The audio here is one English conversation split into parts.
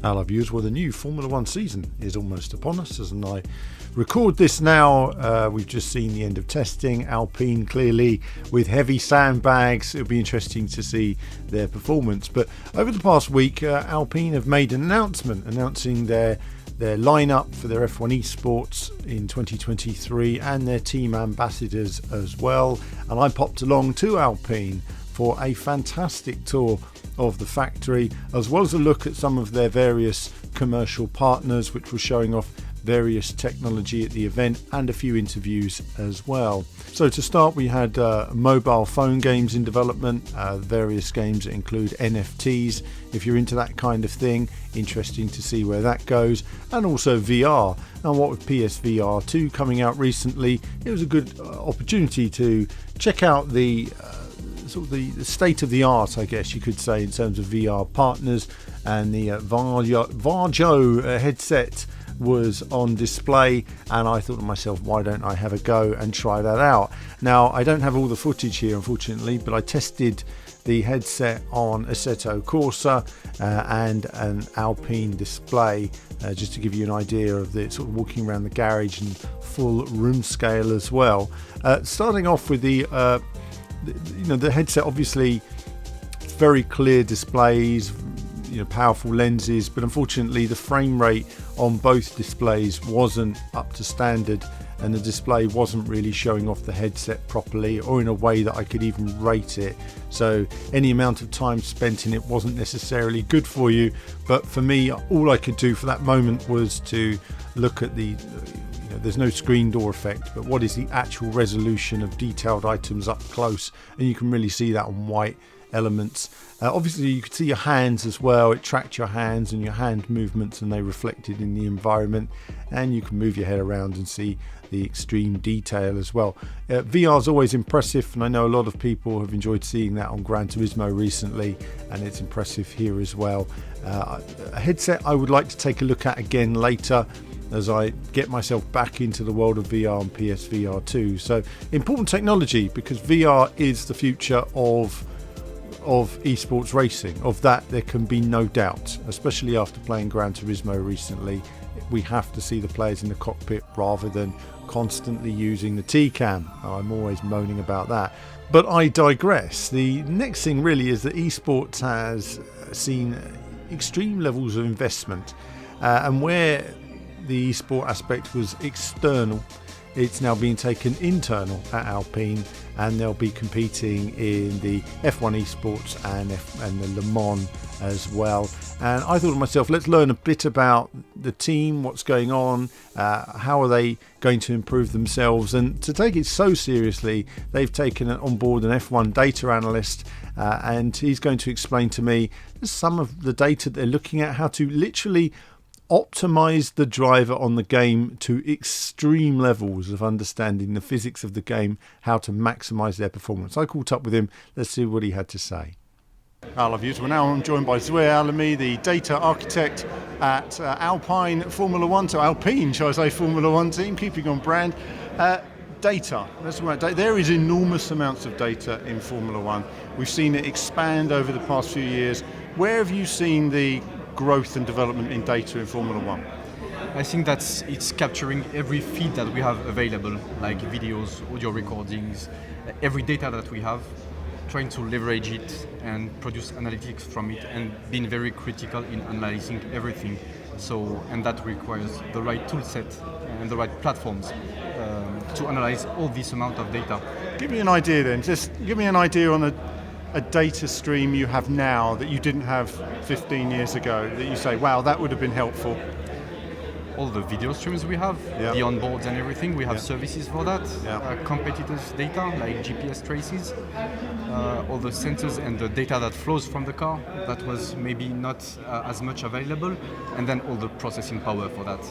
Hello viewers, well the new Formula 1 season is almost upon us. As I record this now, we've just seen the end of testing. Alpine clearly with heavy sandbags. It'll be interesting to see their performance. But over the past week, Alpine have made an announcement announcing their lineup for their F1 Esports in 2023 and their team ambassadors as well. And I popped along to Alpine for a fantastic tour of the factory, as well as a look at some of their various commercial partners, which were showing off various technology at the event, and a few interviews as well. So to start, we had mobile phone games in development, various games that include NFTs. If you're into that kind of thing, interesting to see where that goes, and also VR. And what with PSVR 2 coming out recently, it was a good opportunity to check out the state of the art, I guess you could say, in terms of VR partners. And the Varjo headset was on display, and I thought to myself, why don't I have a go and try that out? Now, I don't have all the footage here, unfortunately, but I tested the headset on Assetto Corsa and an Alpine display, just to give you an idea of the sort of walking around the garage and full room scale as well. Starting off with the headset, obviously very clear displays, powerful lenses, but unfortunately the frame rate on both displays wasn't up to standard, and the display wasn't really showing off the headset properly or in a way that I could even rate it. So any amount of time spent in it wasn't necessarily good for you. But for me, all I could do for that moment was to look at there's no screen door effect, but what is the actual resolution of detailed items up close, and you can really see that on white elements. Obviously you could see your hands as well. It tracked your hands and your hand movements, and they reflected in the environment, and you can move your head around and see the extreme detail as well. VR is always impressive, and I know a lot of people have enjoyed seeing that on Gran Turismo recently, and it's impressive here as well. A headset I would like to take a look at again later as I get myself back into the world of VR and PSVR 2. So important technology, because VR is the future of esports racing. Of that there can be no doubt, especially after playing Gran Turismo recently. We have to see the players in the cockpit rather than constantly using the T-cam. I'm always moaning about that, but I digress. The next thing really is that esports has seen extreme levels of investment, and where the esport aspect was external, it's now being taken internal at Alpine, and they'll be competing in the F1 Esports and the Le Mans as well. And I thought to myself, let's learn a bit about the team, what's going on, how are they going to improve themselves. And to take it so seriously, they've taken on board an F1 data analyst, and he's going to explain to me some of the data they're looking at, how to literally optimize the driver on the game to extreme levels of understanding the physics of the game, how to maximize their performance. I caught up with him. Let's see what he had to say. Hello viewers, I'm joined by Zouhair Alami, the data architect at Alpine Formula 1, so Alpine, shall I say, Formula 1 team, keeping on brand. Data, let's talk about data. There is enormous amounts of data in Formula 1. We've seen it expand over the past few years. Where have you seen the growth and development in data in Formula 1? I think that it's capturing every feed that we have available, like videos, audio recordings, every data that we have, trying to leverage it and produce analytics from it, and being very critical in analyzing everything. And that requires the right tool set and the right platforms to analyze all this amount of data. Give me an idea then, just give me an idea on a data stream you have now that you didn't have 15 years ago, that you say, wow, that would have been helpful. All the video streams we have, the onboards and everything, we have services for that. Competitors' data, like GPS traces, all the sensors and the data that flows from the car, that was maybe not as much available, and then all the processing power for that.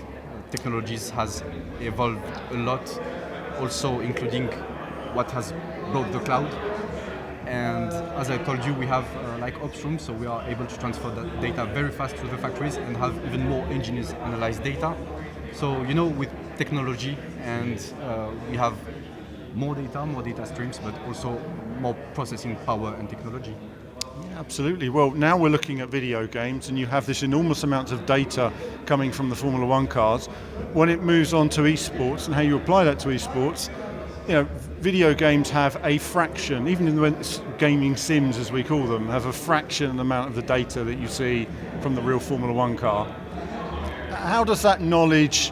Technologies has evolved a lot, also including what has brought the cloud. And as I told you, we have like ops rooms, so we are able to transfer that data very fast to the factories and have even more engineers analyze data. So with technology, and we have more data streams, but also more processing power and technology. Yeah, absolutely. Well, now we're looking at video games, and you have this enormous amount of data coming from the Formula One cars. When it moves on to esports and how you apply that to esports, video games have a fraction, even in the gaming sims as we call them, have a fraction of the amount of the data that you see from the real Formula One car. How does that knowledge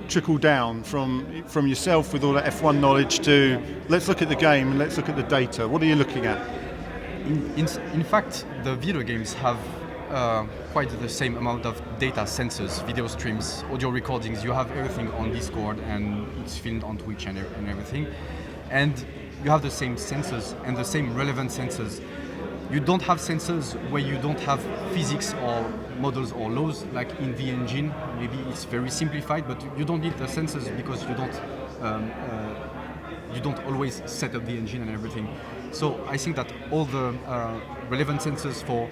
trickle down from yourself with all that F1 knowledge to let's look at the game and let's look at the data? What are you looking at? In fact, the video games have quite the same amount of data, sensors, video streams, audio recordings. You have everything on Discord and it's filmed on Twitch and everything. And you have the same sensors and the same relevant sensors. You don't have sensors where you don't have physics or models or laws, like in the engine. Maybe it's very simplified, but you don't need the sensors because you don't always set up the engine and everything. So I think that all the relevant sensors for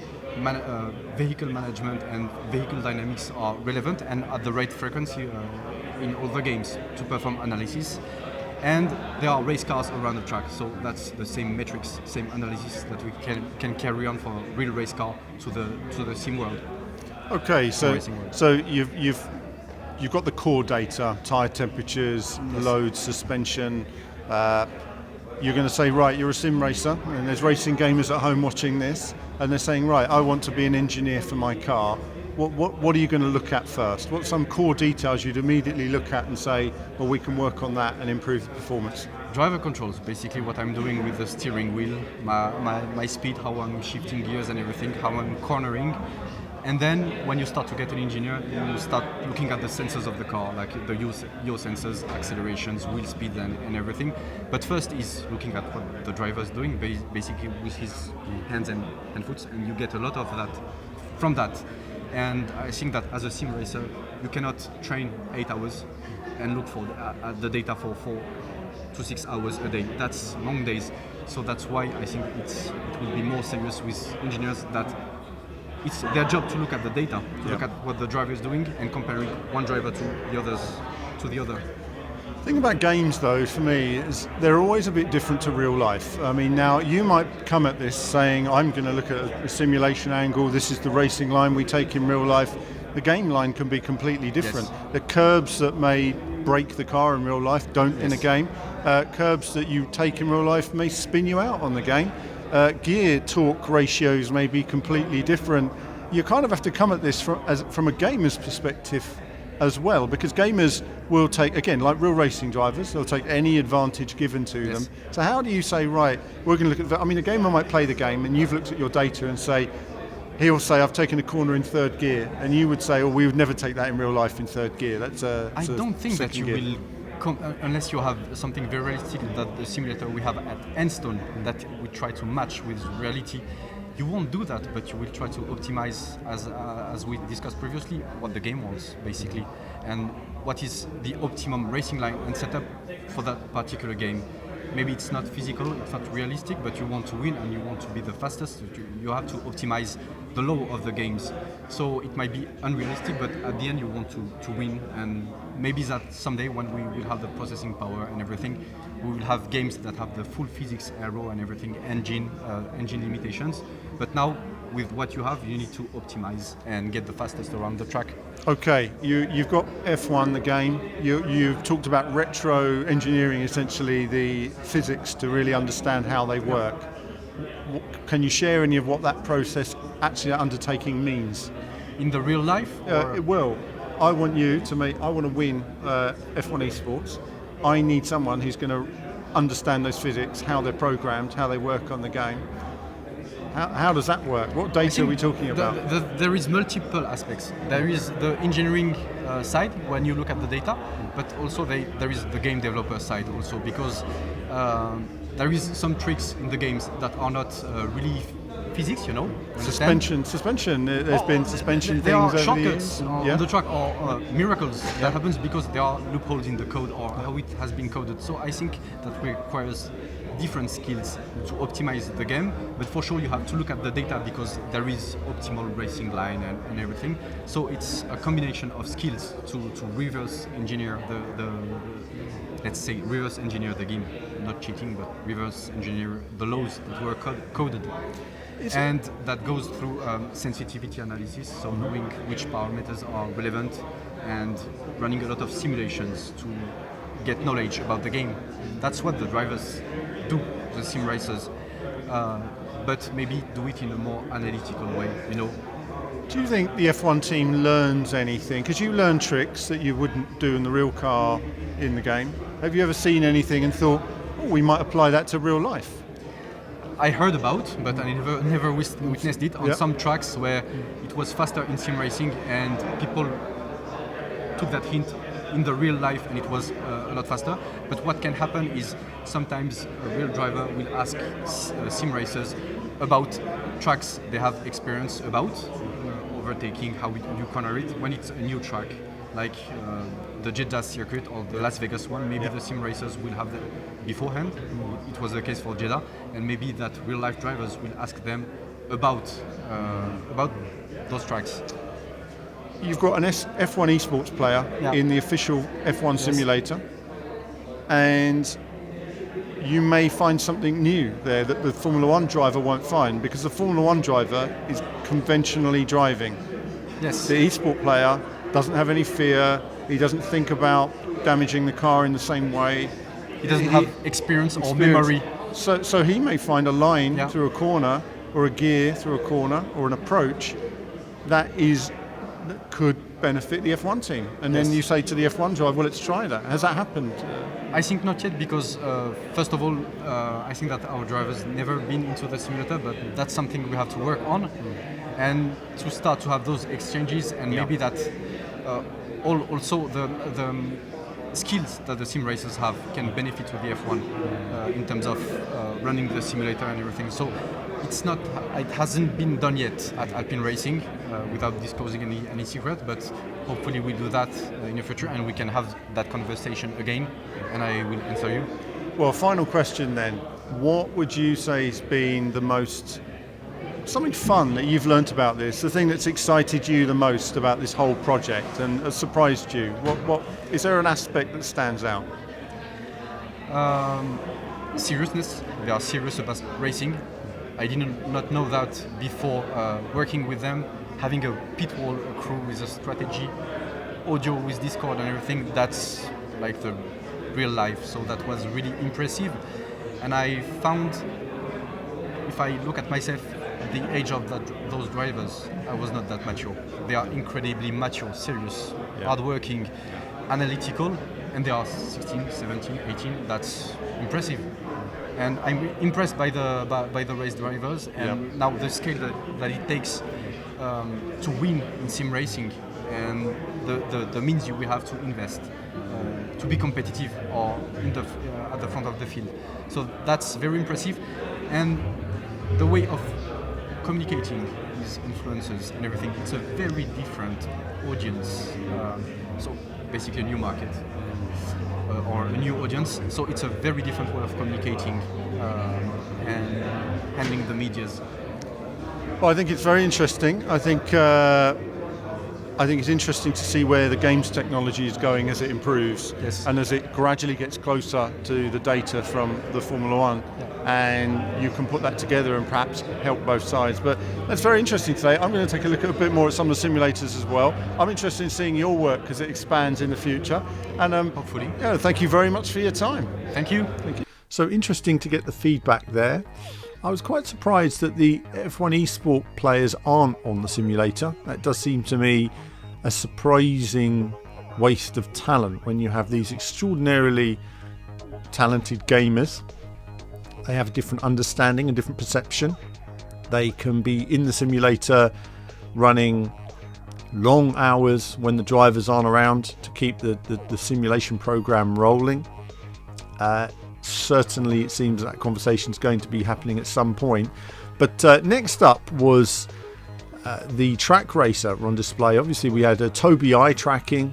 vehicle management and vehicle dynamics are relevant and at the right frequency in all the games to perform analysis. And there are race cars around the track, so that's the same metrics, same analysis that we can carry on for a real race car to the sim world. Okay, so you've got the core data, tyre temperatures, loads, suspension. You're going to say, right, you're a sim racer, and there's racing gamers at home watching this, and they're saying, right, I want to be an engineer for my car. What are you going to look at first? What are some core details you'd immediately look at and say, well, we can work on that and improve the performance? Driver controls, basically what I'm doing with the steering wheel, my speed, how I'm shifting gears and everything, how I'm cornering. And then when you start to get an engineer, you start looking at the sensors of the car, like the yaw sensors, accelerations, wheel speed and everything. But first is looking at what the driver is doing, basically with his hands and foot, and you get a lot of that from that. And I think that as a sim racer, you cannot train 8 hours and look for the data for 4 to 6 hours a day. That's long days. So that's why I think it will be more serious with engineers that it's their job to look at the data, to look at what the driver is doing and comparing one driver to the other. The thing about games, though, for me, is they're always a bit different to real life. I mean, now you might come at this saying, I'm going to look at a simulation angle, this is the racing line we take in real life. The game line can be completely different. Yes. The curbs that may break the car in real life don't in a game. Curbs that you take in real life may spin you out on the game. Gear torque ratios may be completely different. You kind of have to come at this from a gamer's perspective as well, because gamers will take, again, like real racing drivers, they'll take any advantage given to them. So how do you say, right, we're going to look at, a gamer might play the game and you've looked at your data and say, he'll say, I've taken a corner in third gear, and you would say, oh, we would never take that in real life in third gear. That's I don't think that you will unless you have something very realistic that the simulator we have at Enstone that we try to match with reality. You won't do that, but you will try to optimize, as we discussed previously, what the game wants, basically, and what is the optimum racing line and setup for that particular game. Maybe it's not physical, it's not realistic, but you want to win and you want to be the fastest. You have to optimize the law of the games. So it might be unrealistic, but at the end you want to win. And maybe that someday when we will have the processing power and everything, we will have games that have the full physics, aero and everything, engine limitations. But now, with what you have, you need to optimize and get the fastest around the track. Okay, you've got F1, the game. You've talked about retro engineering, essentially the physics to really understand how they work. Can you share any of what that process actually undertaking means? In the real life? It will. I want to win F1 Esports. I need someone who's going to understand those physics, how they're programmed, how they work on the game. How does that work? What data are we talking about? There is multiple aspects. There is the engineering side when you look at the data, but also there is the game developer side also, because there is some tricks in the games that are not really physics, you know. Suspension. There's been suspension there things are over the shortcuts years. on the track, or miracles that happens because there are loopholes in the code or how it has been coded. So I think that requires different skills to optimize the game, but for sure you have to look at the data because there is optimal racing line and everything. So it's a combination of skills to reverse engineer the let's say reverse engineer the game, not cheating, but reverse engineer the laws that were coded. And that goes through sensitivity analysis, so knowing which parameters are relevant and running a lot of simulations to get knowledge about the game. That's what the drivers do, the sim racers, but maybe do it in a more analytical way, you know. Do you think the F1 team learns anything? Because you learn tricks that you wouldn't do in the real car in the game. Have you ever seen anything and thought, oh, we might apply that to real life? I heard about, but I never witnessed it on some tracks where it was faster in sim racing and people took that hint in the real life and it was a lot faster. But what can happen is sometimes a real driver will ask sim racers about tracks they have experience about, overtaking, how you corner it when it's a new track, like the Jeddah circuit or the Las Vegas one. Maybe the sim racers will have that beforehand. It was the case for Jeddah, and maybe that real life drivers will ask them about those tracks. You've got an F1 Esports player in the official F1 simulator, and you may find something new there that the Formula One driver won't find, because the Formula One driver is conventionally driving. Yes. The Esport player doesn't have any fear. He doesn't think about damaging the car in the same way. He doesn't have experience or memory. So he may find a line through a corner, or a gear through a corner, or an approach that could benefit the F1 team. And then you say to the F1 driver, well, let's try that. Has that happened? I think not yet, because first of all, I think that our drivers never been into the simulator, but that's something we have to work on, and to start to have those exchanges, and maybe that also the skills that the sim racers have can benefit to the F1 in terms of running the simulator and everything. So it hasn't been done yet at Alpine Racing, without disclosing any secret, but hopefully we'll do that in the future and we can have that conversation again, and I will answer you. Well, final question then. What would you say has been something fun that you've learnt about this, the thing that's excited you the most about this whole project and has surprised you? What is there an aspect that stands out? Seriousness. They are serious about racing. I did not know that before working with them, having a pit wall crew with a strategy, audio with Discord and everything. That's like the real life. So that was really impressive. And I found, if I look at myself, the age of those drivers, I was not that mature. They are incredibly mature, serious, hardworking, analytical, and they are 16, 17, 18. That's impressive. And I'm impressed by the race drivers, and now the scale that it takes to win in sim racing, and the means you will have to invest to be competitive or at the front of the field. So that's very impressive, and the way of communicating with influencers and everything, it's a very different audience. So basically a new market. Or a new audience, so it's a very different way of communicating and handling the medias. Well, I think it's very interesting. I think it's interesting to see where the games technology is going as it improves, and as it gradually gets closer to the data from the Formula One, and you can put that together and perhaps help both sides. But that's very interesting today. I'm going to take a look at a bit more at some of the simulators as well. I'm interested in seeing your work as it expands in the future. And hopefully. Yeah, thank you very much for your time. Thank you. So interesting to get the feedback there. I was quite surprised that the F1 Esports players aren't on the simulator. That does seem to me a surprising waste of talent when you have these extraordinarily talented gamers. They have a different understanding and different perception. They can be in the simulator running long hours when the drivers aren't around to keep the simulation program rolling. Certainly it seems that conversation is going to be happening at some point, But next up was the track racer on display. Obviously, we had a Tobii eye tracking,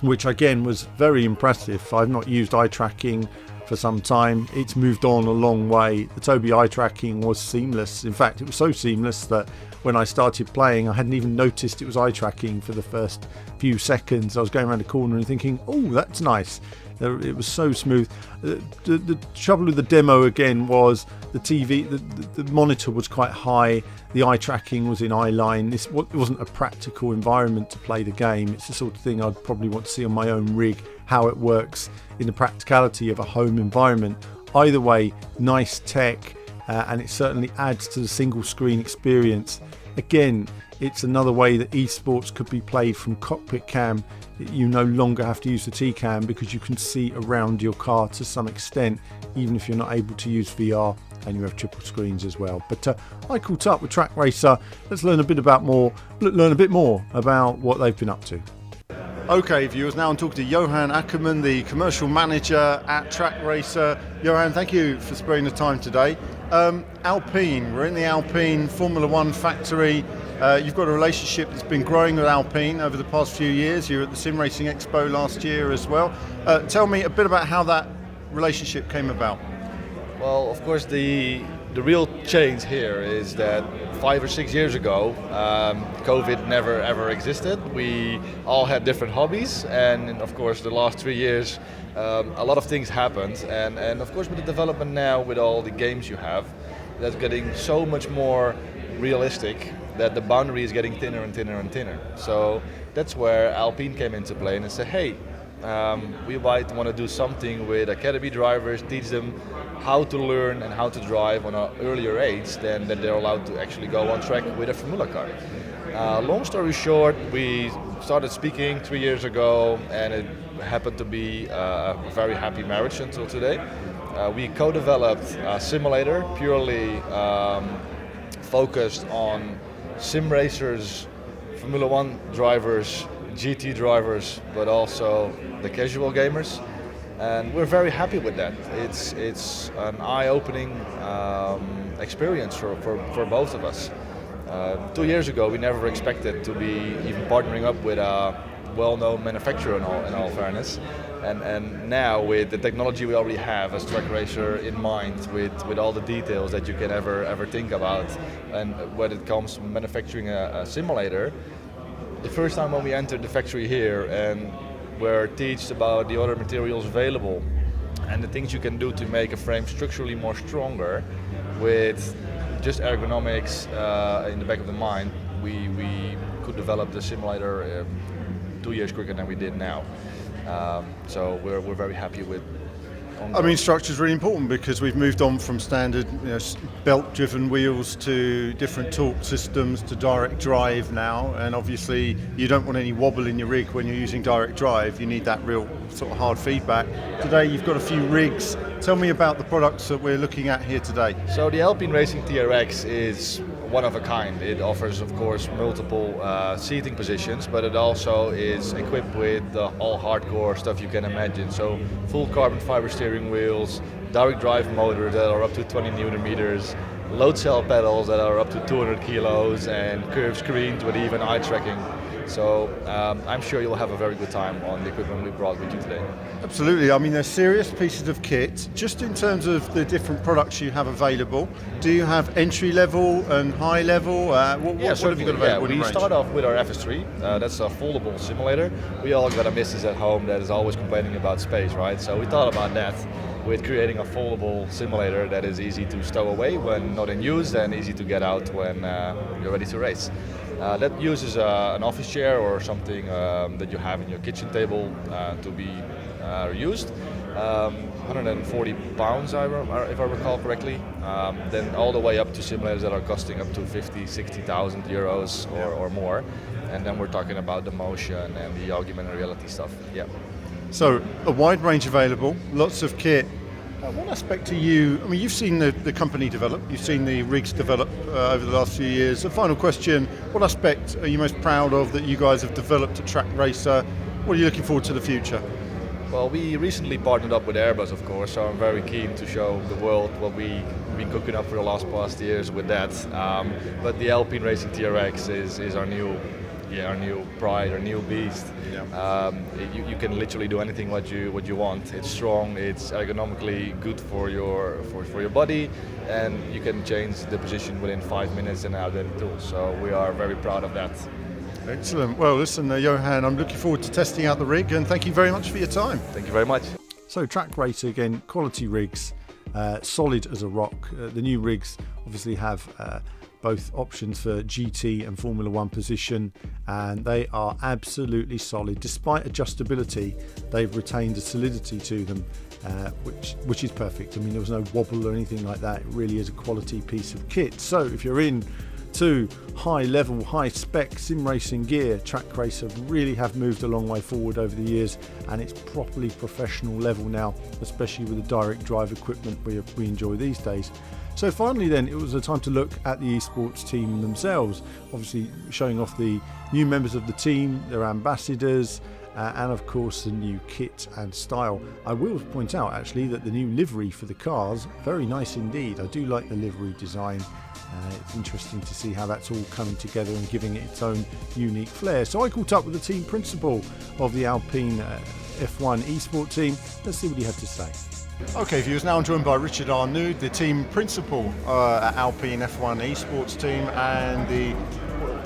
which again was very impressive. I've not used eye tracking for some time. It's moved on a long way. The Tobii eye tracking was seamless. In fact, it was so seamless that when I started playing, I hadn't even noticed it was eye tracking for the first few seconds. I was going around the corner and thinking, oh, that's nice. It was so smooth. The trouble with the demo again was the TV, the monitor was quite high. The eye tracking was in eye line. It wasn't a practical environment to play the game. It's the sort of thing I'd probably want to see on my own rig, how it works in the practicality of a home environment. Either way, nice tech, and it certainly adds to the single screen experience. Again, it's another way that esports could be played from cockpit cam. You no longer have to use the T-cam because you can see around your car to some extent, even if you're not able to use VR, and you have triple screens as well. But I caught up with Track Racer. Let's learn a bit more about what they've been up to. Okay, viewers, now I'm talking to Johan Ackerman, the commercial manager at Track Racer. Johan, thank you for sparing the time today. Alpine, we're in the Alpine Formula One factory. You've got a relationship that's been growing with Alpine over the past few years. You were at the Sim Racing Expo last year as well. Tell me a bit about how that relationship came about. Well, of course, the real change here is that 5 or 6 years ago, COVID never ever existed. We all had different hobbies, and of course, the last 3 years, a lot of things happened. And of course, with the development now, with all the games you have, that's getting so much more realistic that the boundary is getting thinner and thinner and thinner. So that's where Alpine came into play and said, hey, we might want to do something with academy drivers, teach them how to learn and how to drive on an earlier age than that they're allowed to actually go on track with a Formula car. Long story short, we started speaking 3 years ago, and it happened to be a very happy marriage until today. We co-developed a simulator purely focused on sim racers, Formula One drivers, GT drivers, but also the casual gamers, and we're very happy with that. It's an eye-opening experience for both of us. 2 years ago, we never expected to be even partnering up with a well-known manufacturer in all fairness, and now with the technology we already have as Track Racer in mind, with all the details that you can ever think about, and when it comes to manufacturing a simulator. The first time when we entered the factory here and were taught about the other materials available and the things you can do to make a frame structurally more stronger with just ergonomics in the back of the mind, we could develop the simulator 2 years quicker than we did now. So we're very happy with. I mean, structure is really important because we've moved on from standard belt-driven wheels to different torque systems to direct drive now, and obviously you don't want any wobble in your rig when you're using direct drive. You need that real sort of hard feedback. Today you've got a few rigs. Tell me about the products that we're looking at here today. So the Alpine Racing TRX is one of a kind. It offers, of course, multiple seating positions, but it also is equipped with all hardcore stuff you can imagine. So full carbon fiber steering wheels, direct drive motors that are up to 20 Newton meters, load cell pedals that are up to 200 kilos, and curved screens with even eye tracking. So I'm sure you'll have a very good time on the equipment we brought with you today. Absolutely. I mean, they're serious pieces of kit. Just in terms of the different products you have available, do you have entry level and high level? What have you got available? We start off with our FS3. That's a foldable simulator. We all got a missus at home that is always complaining about space, right? So we thought about that with creating a foldable simulator that is easy to stow away when not in use and easy to get out when you're ready to race. That uses an office chair or something that you have in your kitchen table to be used. 140 pounds, if I recall correctly. Then all the way up to simulators that are costing up to 50, 60,000 euros or more. And then we're talking about the motion and the augmented reality stuff. Yeah. So a wide range available, lots of kit. What aspect are you, I mean, you've seen the company develop, you've seen the rigs develop over the last few years. A final question, what aspect are you most proud of that you guys have developed at Track Racer? What are you looking forward to the future? Well, we recently partnered up with Airbus, of course, so I'm very keen to show the world what we been cooking up for the last past years with that. But the Alpine Racing TRX is our new pride, our new beast. Yeah. You can literally do anything what you want. It's strong, it's ergonomically good for your body, and you can change the position within 5 minutes and out of the tool. So we are very proud of that. Excellent. Well, listen, Johan, I'm looking forward to testing out the rig, and thank you very much for your time. Thank you very much. So, Track Racer, again, quality rigs, solid as a rock. The new rigs obviously have both options for GT and Formula One position, and they are absolutely solid. Despite adjustability, they've retained a solidity to them, which is perfect. I mean, there was no wobble or anything like that. It really is a quality piece of kit. So if you're in to high level, high spec sim racing gear, Track Racer really have moved a long way forward over the years, and it's properly professional level now, especially with the direct drive equipment we enjoy these days. So finally then, it was a time to look at the esports team themselves, obviously showing off the new members of the team, their ambassadors, and of course the new kit and style. I will point out actually that the new livery for the cars, very nice indeed. I do like the livery design. It's interesting to see how that's all coming together and giving it its own unique flair. So I caught up with the team principal of the Alpine F1 Esports team. Let's see what he had to say. Okay, viewers, now I'm joined by Richard Arnoud, the team principal at Alpine F1 Esports team, and the,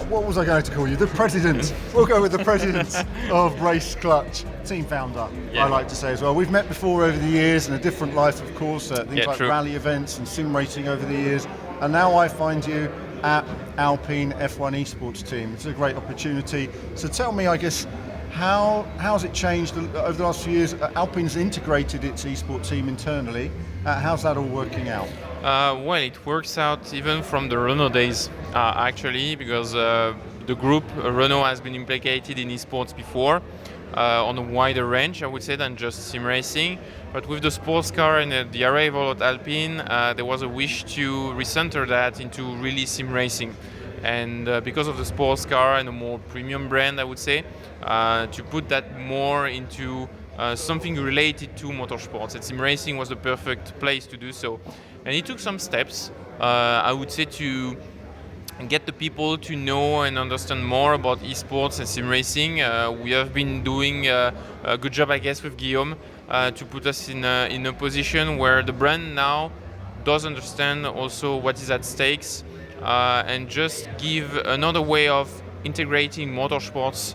what was I going to call you? The president. We'll go with the president of Race Clutch, team founder, I like to say as well. We've met before over the years in a different life, of course, things like rally events and sim racing over the years, and now I find you at Alpine F1 Esports team. It's a great opportunity. So tell me, I guess, how has it changed over the last few years? Alpine's integrated its esports team internally. How's that all working out? Well, it works out even from the Renault days, actually, because the group Renault has been implicated in esports before on a wider range, I would say, than just sim racing. But with the sports car and the arrival at Alpine, there was a wish to recenter that into really sim racing. And because of the sports car and a more premium brand, I would say, to put that more into something related to motorsports. And sim racing was the perfect place to do so. And it took some steps, I would say, to get the people to know and understand more about esports and sim racing. We have been doing a good job, I guess, with Guillaume to put us in a position where the brand now does understand also what is at stakes, and just give another way of integrating motorsports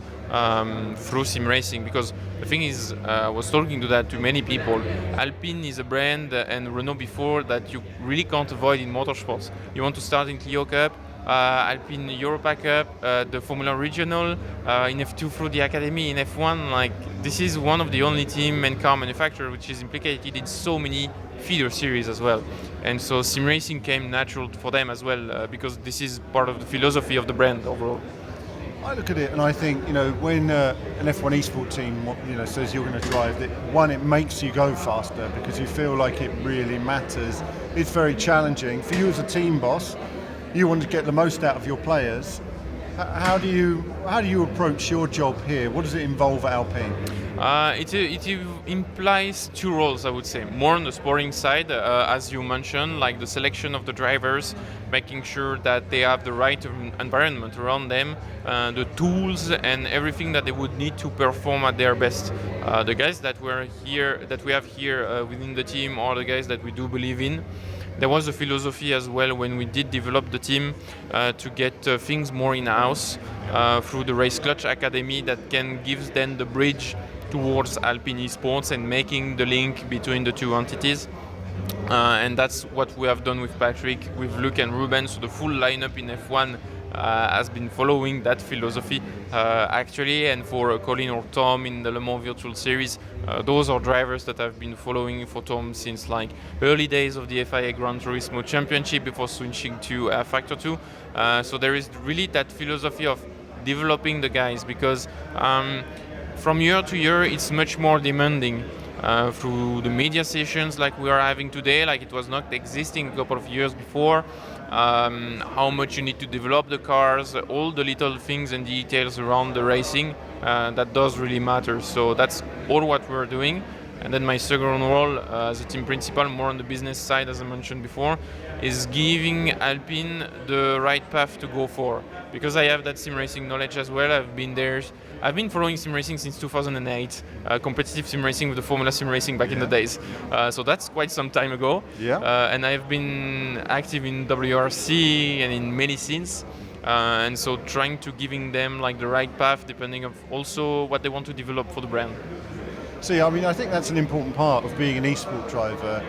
through sim racing. Because the thing is, I was talking to many people, Alpine is a brand, and Renault before, that you really can't avoid in motorsports. You want to start in Clio Cup, Alpine Europa Cup, the Formula Regional, in F2 through the Academy, in F1. Like, this is one of the only team and car manufacturer which is implicated in so many feeder series as well. And so sim racing came natural for them as well, because this is part of the philosophy of the brand overall. I look at it and I think, when an F1 esports team, says you're going to drive it, one, it makes you go faster because you feel like it really matters. It's very challenging. For you as a team boss, you want to get the most out of your players. How do you approach your job here? What does it involve at Alpine? It implies two roles, I would say. More on the sporting side, as you mentioned, like the selection of the drivers, making sure that they have the right environment around them, the tools and everything that they would need to perform at their best. The guys that we have here within the team are the guys that we do believe in. There was a philosophy as well when we did develop the team to get things more in-house through the Race Clutch Academy that can give then the bridge towards Alpine Esports and making the link between the two entities. And that's what we have done with Patrick, with Luke and Ruben. So the full lineup in F1 has been following that philosophy actually, and for Colin or Tom in the Le Mans Virtual Series, those are drivers that I've been following for Tom since like early days of the FIA Gran Turismo Championship before switching to Factor 2. So there is really that philosophy of developing the guys, because from year to year it's much more demanding. Through the media sessions like we are having today, like it was not existing a couple of years before, how much you need to develop the cars, all the little things and details around the racing, that does really matter. So that's all what we're doing, And then my second role as a team principal, more on the business side, as I mentioned before, is giving Alpine the right path to go for. Because I have that sim racing knowledge as well. I've been following sim racing since 2008, competitive sim racing with the Formula Sim Racing back in the days. So that's quite some time ago. Yeah. And I've been active in WRC and in many scenes. And so trying to giving them like the right path depending of also what they want to develop for the brand. See, I mean, I think that's an important part of being an esport driver.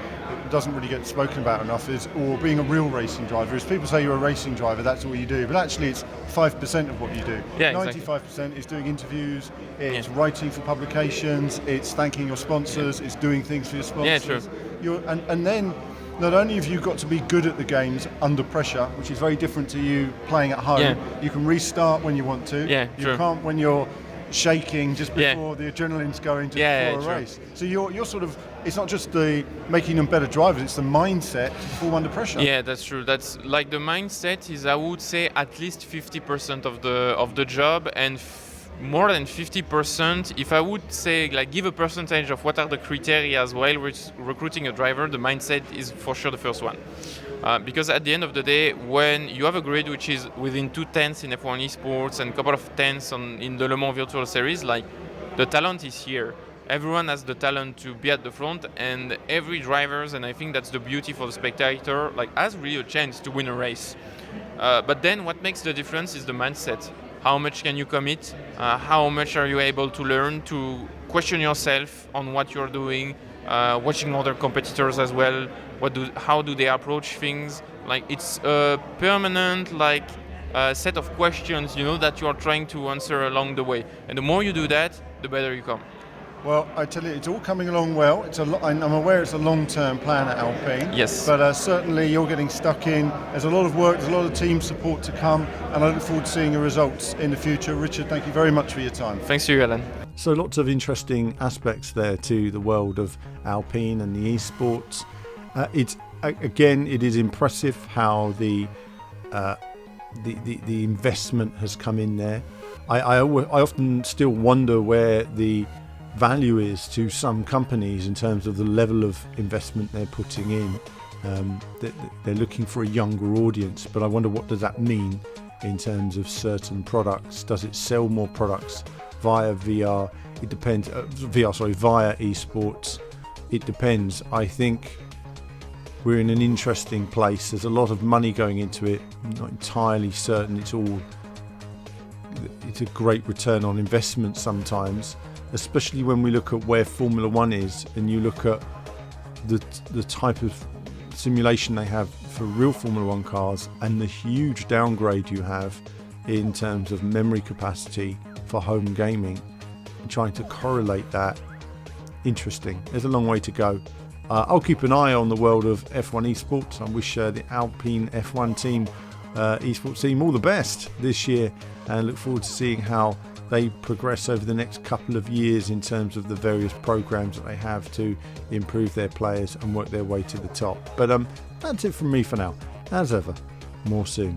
It doesn't really get spoken about enough, or being a real racing driver. Is people say you're a racing driver, that's all you do, but actually it's 5% of what you do. Yeah, 95% is doing interviews, it's writing for publications, it's thanking your sponsors, it's doing things for your sponsors. Yeah, true. And then not only have you got to be good at the games under pressure, which is very different to you playing at home. Yeah. You can restart when you want to. Yeah, you true. can't when you're shaking just before the adrenaline's going before a race. So you're sort of, it's not just the making them better drivers, it's the mindset to perform under pressure. Yeah, that's true. That's like the mindset is, I would say, at least 50% of the job, and more than 50%. If I would say, like, give a percentage of what are the criteria as well, which recruiting a driver, the mindset is for sure the first one. Because at the end of the day, when you have a grid which is within 2 tenths in F1 Esports and a couple of tenths in the Le Mans Virtual Series, like, the talent is here. Everyone has the talent to be at the front, and every drivers, and I think that's the beauty for the spectator, like, has really a chance to win a race. But then what makes the difference is the mindset. How much can you commit? How much are you able to learn to question yourself on what you're doing? Watching other competitors as well. How do they approach things? Like, it's a permanent set of questions, that you are trying to answer along the way. And the more you do that, the better you come. Well, I tell you, it's all coming along well. I'm aware it's a long-term plan at Alpine. Yes. But certainly you're getting stuck in. There's a lot of work, there's a lot of team support to come, and I look forward to seeing your results in the future. Richard, thank you very much for your time. Thanks to you, Alan. So lots of interesting aspects there to the world of Alpine and the esports. It is impressive how the investment has come in there. I often still wonder where the value is to some companies in terms of the level of investment they're putting in. They're looking for a younger audience, but I wonder, what does that mean in terms of certain products? Does it sell more products via VR? It depends. Via esports. It depends. I think we're in an interesting place. There's a lot of money going into it. I'm not entirely certain it's a great return on investment sometimes, especially when we look at where Formula One is, and you look at the type of simulation they have for real Formula One cars, and the huge downgrade you have in terms of memory capacity for home gaming, and trying to correlate that. Interesting. There's a long way to go. I'll keep an eye on the world of F1 Esports. I wish the Alpine F1 team, esports team, all the best this year, and look forward to seeing how they progress over the next couple of years in terms of the various programs that they have to improve their players and work their way to the top. But that's it from me for now. As ever, more soon.